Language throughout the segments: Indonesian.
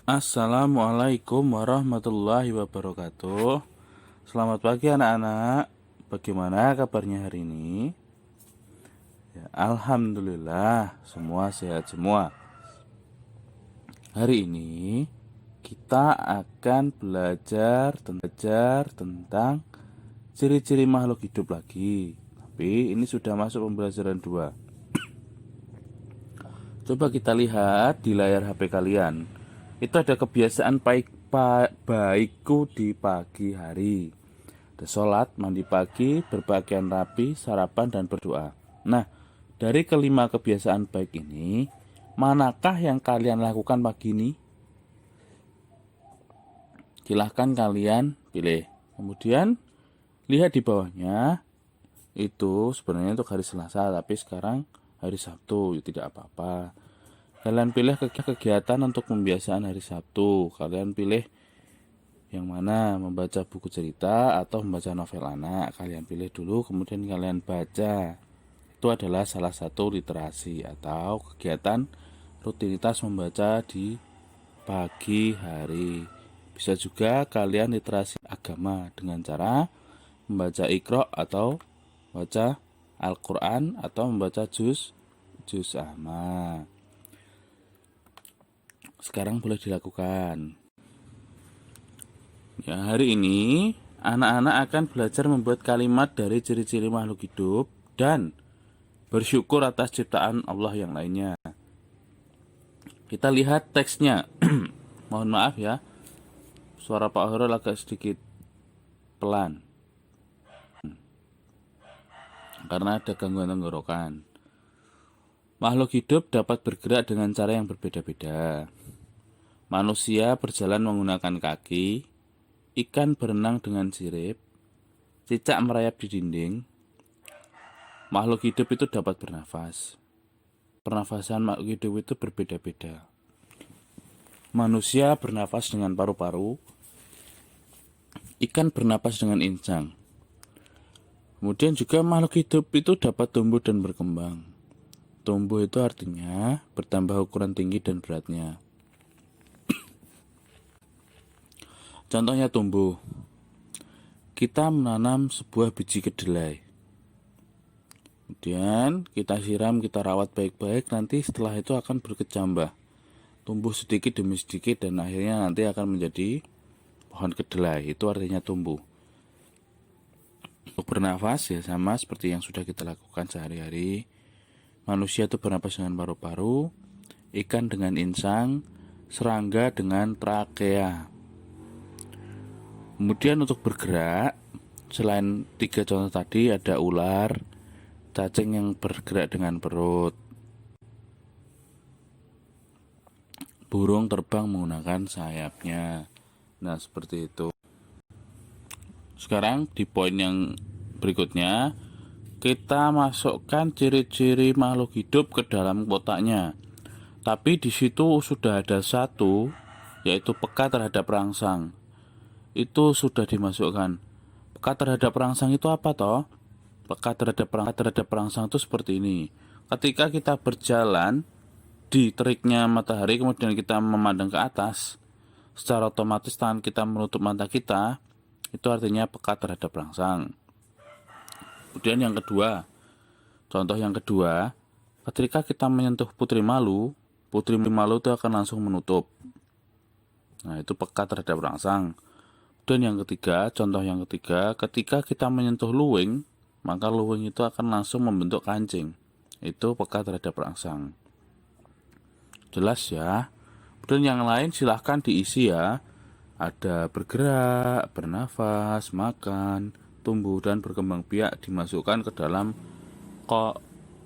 Assalamualaikum warahmatullahi wabarakatuh. Selamat pagi anak-anak. Bagaimana kabarnya hari ini? Ya, alhamdulillah semua sehat semua. Hari ini kita akan belajar tentang ciri-ciri makhluk hidup lagi. Tapi ini sudah masuk pembelajaran 2. Coba kita lihat di layar HP kalian. Itu ada kebiasaan baikku di pagi hari. Ada sholat, mandi pagi, berpakaian rapi, sarapan, dan berdoa. Nah, dari kelima kebiasaan baik ini, manakah yang kalian lakukan pagi ini? Silahkan kalian pilih. Kemudian, lihat di bawahnya. Itu sebenarnya untuk hari Selasa, tapi sekarang hari Sabtu, ya tidak apa-apa. Kalian pilih kegiatan untuk pembiasaan hari Sabtu. Kalian pilih yang mana, membaca buku cerita atau membaca novel anak. Kalian pilih dulu, kemudian kalian baca. Itu adalah salah satu literasi atau kegiatan rutinitas membaca di pagi hari. Bisa juga kalian literasi agama dengan cara membaca Iqra atau baca Al-Quran atau membaca juz amma. Sekarang boleh dilakukan. Ya, hari ini anak-anak akan belajar membuat kalimat dari ciri-ciri makhluk hidup dan bersyukur atas ciptaan Allah yang lainnya. Kita lihat teksnya. Mohon maaf ya, suara Pak Horol agak sedikit pelan karena ada gangguan tenggorokan. Makhluk hidup dapat bergerak dengan cara yang berbeda-beda. Manusia berjalan menggunakan kaki, ikan berenang dengan sirip, cicak merayap di dinding. Makhluk hidup itu dapat bernafas. Pernafasan makhluk hidup itu berbeda-beda. Manusia bernafas dengan paru-paru, ikan bernapas dengan insang. Kemudian juga makhluk hidup itu dapat tumbuh dan berkembang. Tumbuh itu artinya bertambah ukuran tinggi dan beratnya. Contohnya tumbuh. Kita menanam sebuah biji kedelai. Kemudian kita siram, kita rawat baik-baik, nanti setelah itu akan berkecambah. Tumbuh sedikit demi sedikit dan akhirnya nanti akan menjadi pohon kedelai. Itu artinya tumbuh. Untuk bernafas ya sama seperti yang sudah kita lakukan sehari-hari. Manusia itu bernafas dengan paru-paru, ikan dengan insang, serangga dengan trakea. Kemudian untuk bergerak, selain 3 contoh tadi ada ular, cacing yang bergerak dengan perut, burung terbang menggunakan sayapnya. Nah, seperti itu. Sekarang di poin yang berikutnya, kita masukkan ciri-ciri makhluk hidup ke dalam kotaknya. Tapi di situ sudah ada satu, yaitu peka terhadap rangsang. Itu sudah dimasukkan. Peka terhadap rangsang itu apa toh? Peka terhadap rangsang itu seperti ini. Ketika kita berjalan di teriknya matahari, kemudian kita memandang ke atas, secara otomatis tangan kita menutup mata kita. Itu artinya peka terhadap rangsang. Kemudian yang kedua, contoh yang kedua, ketika kita menyentuh putri malu itu akan langsung menutup. Nah, itu peka terhadap rangsang. Dan yang ketiga, contoh yang ketiga, ketika kita menyentuh luwing, maka luwing itu akan langsung membentuk kancing. Itu peka terhadap rangsang. Jelas ya. Dan yang lain silahkan diisi ya. Ada bergerak, bernafas, makan, tumbuh, dan berkembang biak dimasukkan ke dalam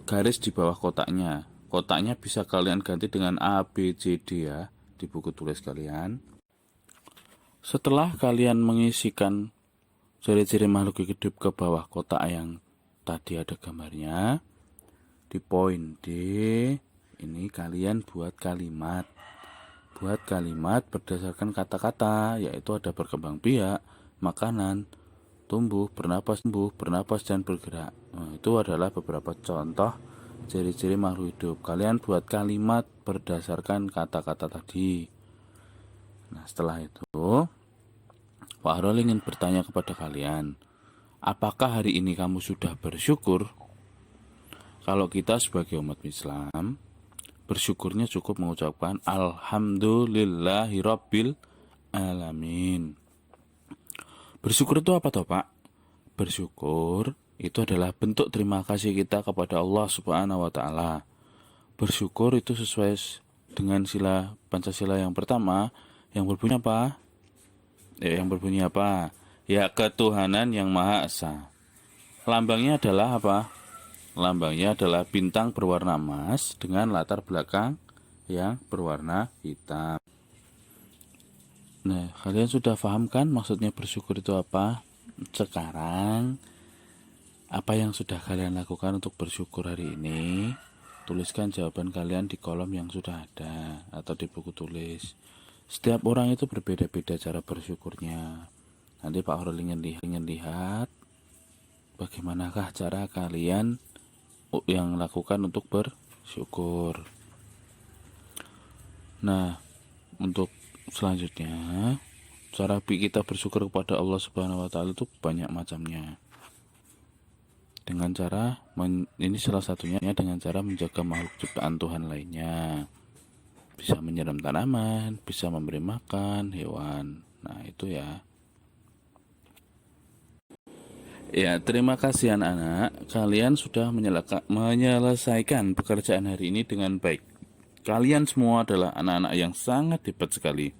garis di bawah kotaknya. Kotaknya bisa kalian ganti dengan A, B, C, D ya di buku tulis kalian. Setelah kalian mengisikan ciri-ciri makhluk hidup ke bawah kotak yang tadi ada gambarnya, di poin D ini kalian buat kalimat. Buat kalimat berdasarkan kata-kata, yaitu ada berkembang biak, makanan, tumbuh, bernapas, dan bergerak. Nah, itu adalah beberapa contoh ciri-ciri makhluk hidup. Kalian buat kalimat berdasarkan kata-kata tadi. Nah, setelah itu Pak Harul ingin bertanya kepada kalian, apakah hari ini kamu sudah bersyukur? Kalau kita sebagai umat Islam, bersyukurnya cukup mengucapkan Alhamdulillahirabbil alamin. Bersyukur itu apa toh, Pak? Bersyukur itu adalah bentuk terima kasih kita kepada Allah Subhanahu wa taala. Bersyukur itu sesuai dengan sila Pancasila yang pertama yang berbunyi apa? Ya, ketuhanan yang Maha Esa. Lambangnya adalah apa? Lambangnya adalah bintang berwarna emas dengan latar belakang yang berwarna hitam. Nah, kalian sudah paham kan maksudnya bersyukur itu apa? Sekarang, apa yang sudah kalian lakukan untuk bersyukur hari ini? Tuliskan jawaban kalian di kolom yang sudah ada atau di buku tulis. Setiap orang itu berbeda-beda cara bersyukurnya. Nanti Pak Horul ingin lihat bagaimanakah cara kalian yang lakukan untuk bersyukur. Nah, untuk selanjutnya, cara kita bersyukur kepada Allah Subhanahu wa taala itu banyak macamnya. Dengan cara ini salah satunya dengan cara menjaga makhluk ciptaan Tuhan lainnya. Bisa menyiram tanaman, bisa memberi makan hewan. Nah, itu ya. Ya, terima kasih anak-anak. Kalian sudah menyelesaikan pekerjaan hari ini dengan baik. Kalian semua adalah anak-anak yang sangat hebat sekali.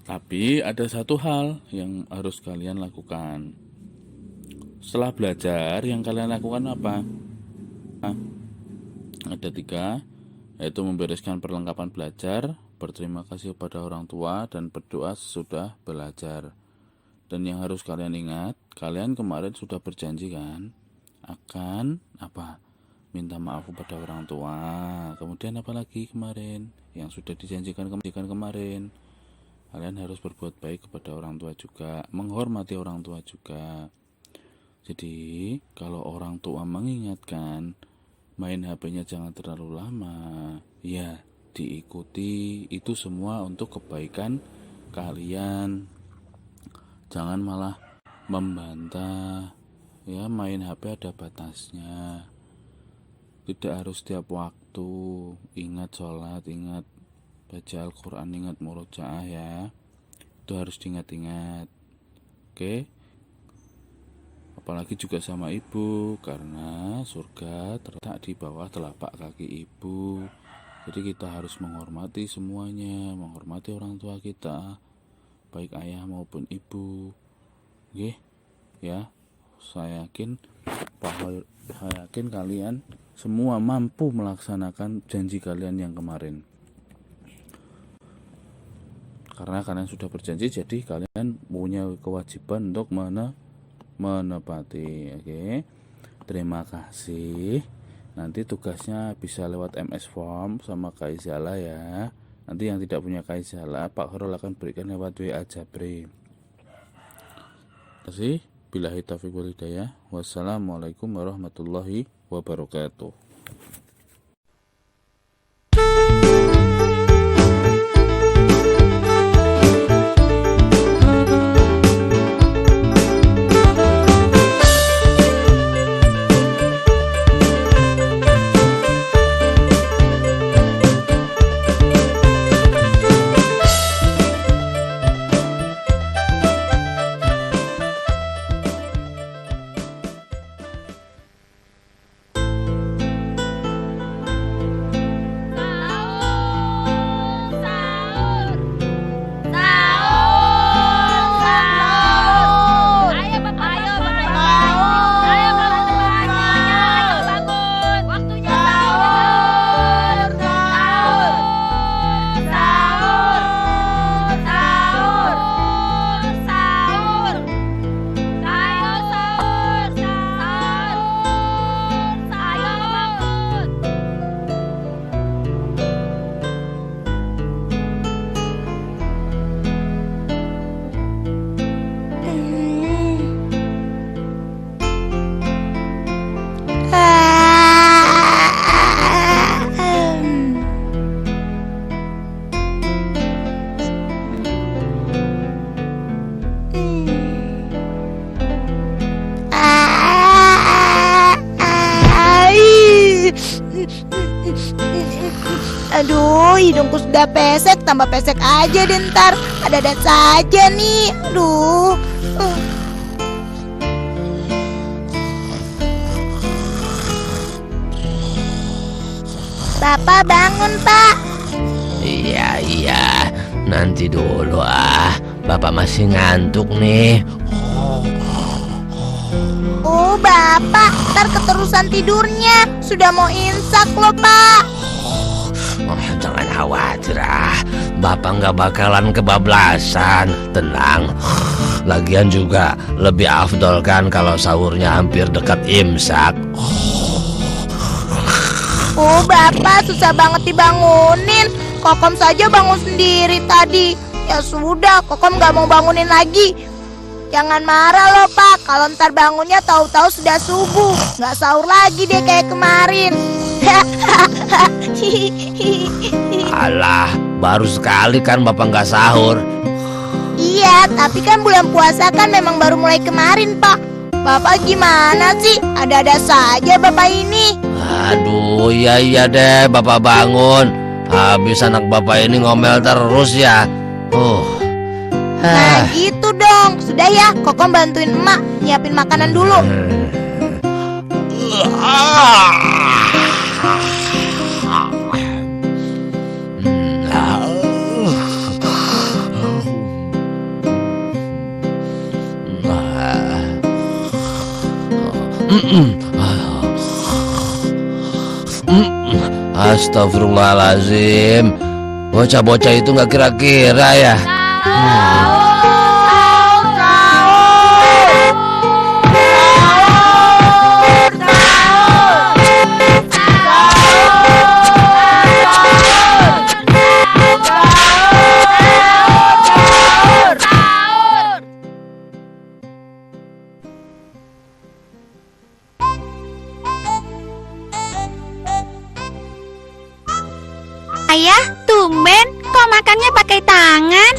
Tapi ada satu hal yang harus kalian lakukan. Setelah belajar, yang kalian lakukan apa? Ada 3, yaitu membereskan perlengkapan belajar, berterima kasih kepada orang tua, dan berdoa sesudah belajar. Dan yang harus kalian ingat, kalian kemarin sudah berjanji kan akan apa? Minta maaf kepada orang tua. Kemudian apa lagi kemarin yang sudah dijanjikan kemarin? Kalian harus berbuat baik kepada orang tua juga, menghormati orang tua juga. Jadi, kalau orang tua mengingatkan main HP-nya jangan terlalu lama, ya diikuti, itu semua untuk kebaikan kalian. Jangan malah membantah. Ya, main HP ada batasnya. Tidak harus setiap waktu. Ingat sholat, ingat baca Al-Quran, ingat murojaah ya. Itu harus diingat-ingat. Oke? Apalagi juga sama ibu, karena surga terletak di bawah telapak kaki ibu. Jadi kita harus menghormati semuanya, menghormati orang tua kita, baik ayah maupun ibu. Oke? Ya, saya yakin kalian semua mampu melaksanakan janji kalian yang kemarin. Karena kalian sudah berjanji, jadi kalian punya kewajiban untuk menepati. Oke. Terima kasih. Nanti tugasnya bisa lewat MS Form sama Kak Izala ya. Nanti yang tidak punya Kak Izala, Pak Horul akan berikan lewat WA Jabri. Terima kasih. Billahi taufiq wal hidayah. Wassalamualaikum warahmatullahi wabarakatuh. hidungku sudah pesek, tambah pesek aja deh ntar. Ada saja nih. Aduh. Bapak bangun, Pak. Iya, nanti dulu Bapak masih ngantuk nih. Oh, Bapak, ntar keterusan tidurnya. Sudah mau imsak loh, Pak. Jangan khawatir Bapak nggak bakalan kebablasan. Tenang. Lagian juga lebih afdol kan kalau sahurnya hampir dekat imsak. Oh, Bapak susah banget dibangunin. Kokom saja bangun sendiri tadi. Ya sudah, Kokom nggak mau bangunin lagi. Jangan marah loh, Pak. Kalau ntar bangunnya tahu-tahu sudah subuh. Nggak sahur lagi deh kayak kemarin. Alah, baru sekali kan Bapak nggak sahur. Iya, tapi kan bulan puasa kan memang baru mulai kemarin, Pak. Bapak gimana sih? Ada-ada saja Bapak ini. Aduh, iya deh Bapak bangun. Habis anak Bapak ini ngomel terus ya. Nah gitu dong. Sudah ya, Kokom bantuin emak nyiapin makanan dulu. Astagfirullahaladzim. Bocah-bocah itu nggak kira-kira ya. Ayah, tumben kok makannya pakai tangan?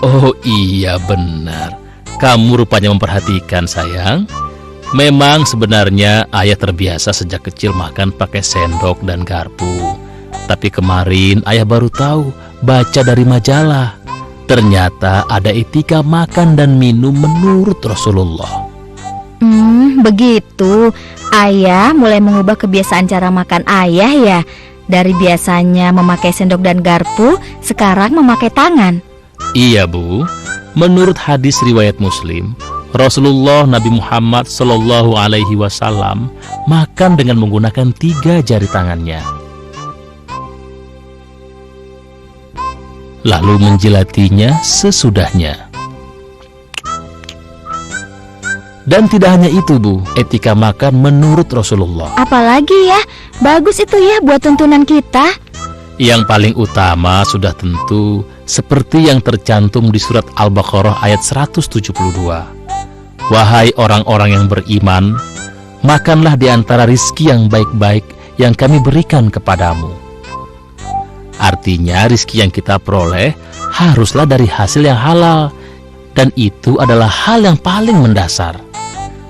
Oh iya benar. Kamu rupanya memperhatikan sayang. Memang sebenarnya ayah terbiasa sejak kecil makan pakai sendok dan garpu. Tapi kemarin ayah baru tahu, baca dari majalah. Ternyata ada etika makan dan minum menurut Rasulullah. Begitu. Ayah mulai mengubah kebiasaan cara makan ayah ya. Dari biasanya memakai sendok dan garpu, sekarang memakai tangan. Iya Bu, menurut hadis riwayat Muslim, Rasulullah Nabi Muhammad Sallallahu Alaihi Wasallam makan dengan menggunakan 3 jari tangannya, lalu menjilatinya sesudahnya. Dan tidak hanya itu Bu, etika makan menurut Rasulullah. Apalagi ya, bagus itu ya buat tuntunan kita. Yang paling utama sudah tentu seperti yang tercantum di surat Al-Baqarah ayat 172. Wahai orang-orang yang beriman, makanlah di antara rizki yang baik-baik yang kami berikan kepadamu. Artinya rizki yang kita peroleh haruslah dari hasil yang halal, dan itu adalah hal yang paling mendasar.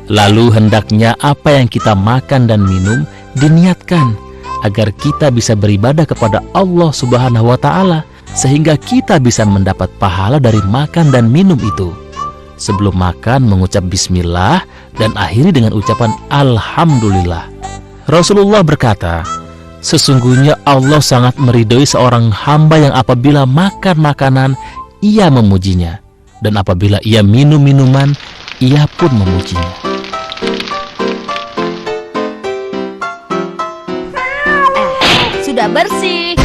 Lalu hendaknya apa yang kita makan dan minum diniatkan agar kita bisa beribadah kepada Allah Subhanahu wa Ta'ala, sehingga kita bisa mendapat pahala dari makan dan minum itu. Sebelum makan mengucap bismillah dan akhiri dengan ucapan alhamdulillah. Rasulullah berkata, sesungguhnya Allah sangat meridhoi seorang hamba yang apabila makan makanan ia memujinya, dan apabila ia minum minuman ia pun memujinya. Sudah bersih.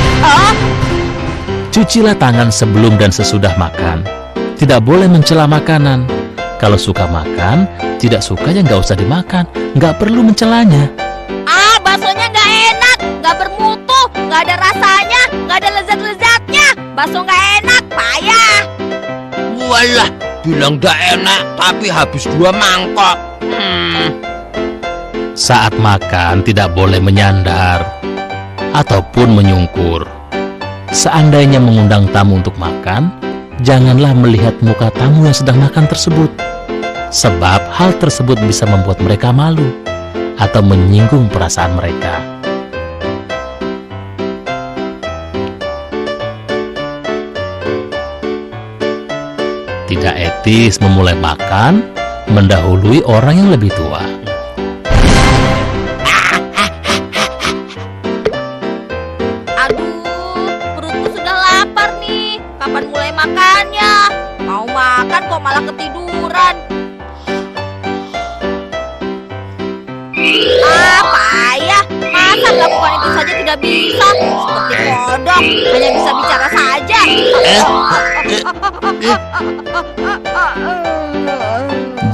Cucilah tangan sebelum dan sesudah makan. Tidak boleh mencela makanan. Kalau suka makan, tidak suka ya nggak usah dimakan. Nggak perlu mencelanya. Baksonya nggak enak, nggak bermutu, nggak ada rasanya, nggak ada lezat-lezatnya. Bakso nggak enak, payah. Walah, bilang gak enak tapi habis 2 mangkok. Saat makan tidak boleh menyandar ataupun menyungkur. Seandainya mengundang tamu untuk makan, janganlah melihat muka tamu yang sedang makan tersebut, sebab hal tersebut bisa membuat mereka malu atau menyinggung perasaan mereka. tidak etis memulai makan mendahului orang yang lebih tua. Aduh, perutku sudah lapar nih. Kapan mulai makannya? Mau makan kok malah ketiduran. Payah. Masa melakukan itu saja tidak bisa? Seperti kodok, hanya bisa bicara saja.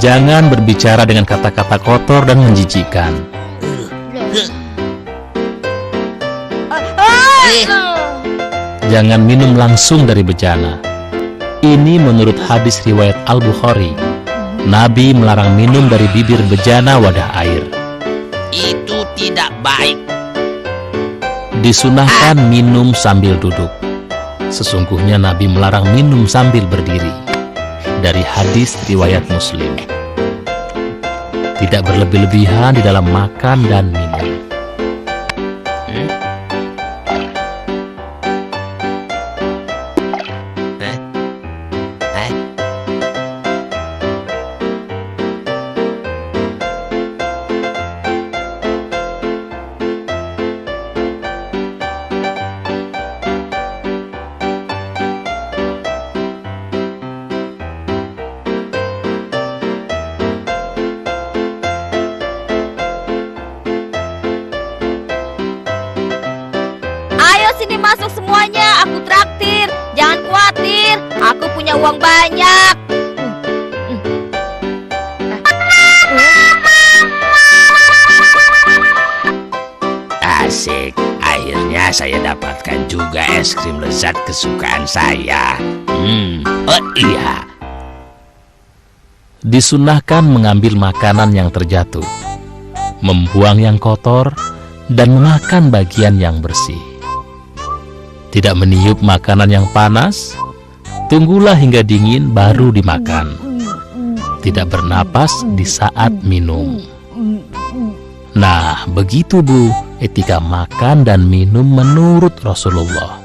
Jangan berbicara dengan kata-kata kotor dan menjijikkan. Jangan minum langsung dari bejana. Ini menurut hadis riwayat Al-Bukhari. Nabi melarang minum dari bibir bejana wadah air. Itu tidak baik. Disunahkan minum sambil duduk. Sesungguhnya Nabi melarang minum sambil berdiri. Dari hadis riwayat Muslim. Tidak berlebih-lebihan di dalam makan dan minum. Sini masuk semuanya, aku traktir. Jangan khawatir, aku punya uang banyak. Asik, akhirnya saya dapatkan juga es krim lezat kesukaan saya. Oh iya. Disunahkan mengambil makanan yang terjatuh, membuang yang kotor, dan memakan bagian yang bersih. Tidak meniup makanan yang panas, tunggulah hingga dingin baru dimakan. Tidak bernapas di saat minum. Nah, begitu Bu, etika makan dan minum menurut Rasulullah.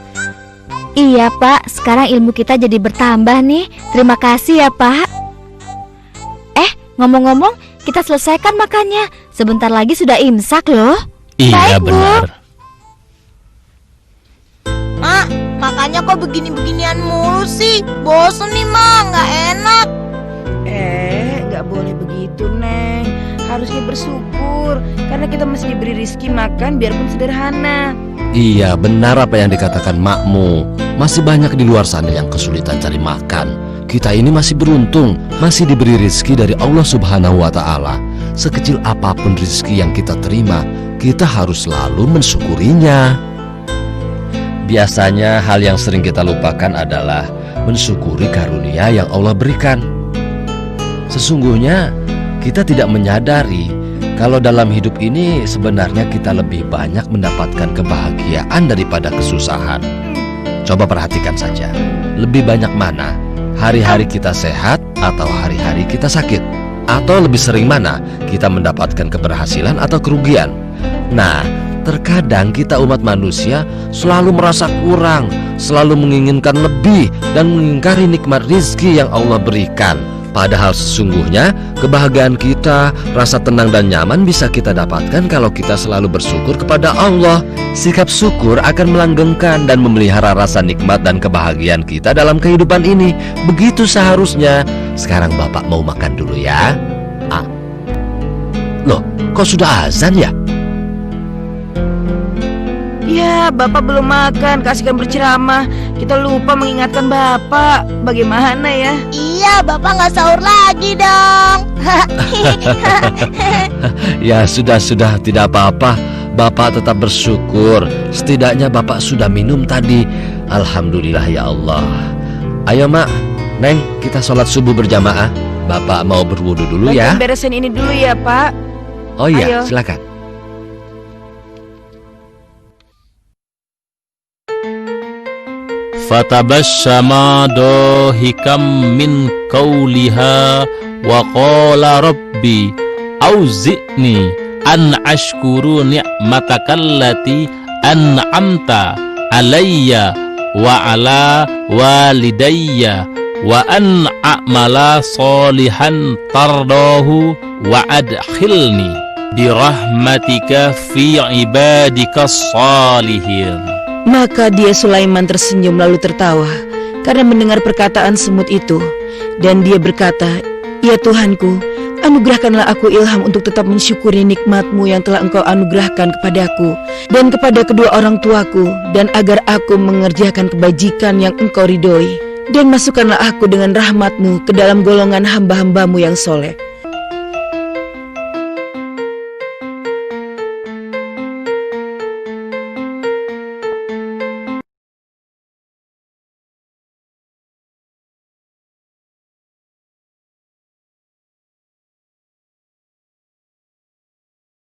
Iya Pak, sekarang ilmu kita jadi bertambah nih. Terima kasih ya Pak. Ngomong-ngomong, kita selesaikan makannya. Sebentar lagi sudah imsak loh. Iya Baik, Bu. benar. Mak, makannya kok begini-beginian mulu sih? Bosen nih, Mak, nggak enak. Nggak boleh begitu, Neng. Harusnya bersyukur, karena kita masih diberi rizki makan biarpun sederhana. Iya, benar apa yang dikatakan makmu. Masih banyak di luar sana yang kesulitan cari makan. Kita ini masih beruntung, masih diberi rizki dari Allah Subhanahu wa Ta'ala. Sekecil apapun rizki yang kita terima, kita harus selalu mensyukurinya. Biasanya hal yang sering kita lupakan adalah mensyukuri karunia yang Allah berikan. Sesungguhnya kita tidak menyadari kalau dalam hidup ini sebenarnya kita lebih banyak mendapatkan kebahagiaan daripada kesusahan. Coba perhatikan saja, lebih banyak mana hari-hari kita sehat atau hari-hari kita sakit? Atau lebih sering mana kita mendapatkan keberhasilan atau kerugian? Nah, terkadang kita umat manusia selalu merasa kurang, selalu menginginkan lebih dan mengingkari nikmat rizki yang Allah berikan. Padahal sesungguhnya kebahagiaan kita, rasa tenang dan nyaman bisa kita dapatkan kalau kita selalu bersyukur kepada Allah. Sikap syukur akan melanggengkan dan memelihara rasa nikmat dan kebahagiaan kita dalam kehidupan ini. Begitu seharusnya. Sekarang Bapak mau makan dulu ya. Loh, kok sudah azan ya? Ya, Bapak belum makan, kasihkan berceramah. Kita lupa mengingatkan Bapak. Bagaimana ya? Iya, Bapak nggak sahur lagi dong. Ya sudah, tidak apa-apa. Bapak tetap bersyukur. Setidaknya Bapak sudah minum tadi. Alhamdulillah ya Allah. Ayo Mak, Neng, kita sholat subuh berjamaah. Bapak mau berwudu dulu ya. Bantuin beresin ini dulu ya, Pak. Oh iya, Ayo. silakan. Fatabassama dohikam min qawliha wa qala rabbi auzi'ni an ashkuru ni'matakallati an'amta alayya wa ala walidayya wa an a'mala solihan tardahu wa adkhilni birahmatika fi ibadika salihin. Maka dia Sulaiman tersenyum lalu tertawa karena mendengar perkataan semut itu. Dan dia berkata, "Ya Tuhanku, anugerahkanlah aku ilham untuk tetap mensyukuri nikmat-Mu yang telah Engkau anugerahkan kepadaku dan kepada kedua orang tuaku, dan agar aku mengerjakan kebajikan yang Engkau ridhoi. Dan masukkanlah aku dengan rahmat-Mu ke dalam golongan hamba-hamba-Mu yang soleh."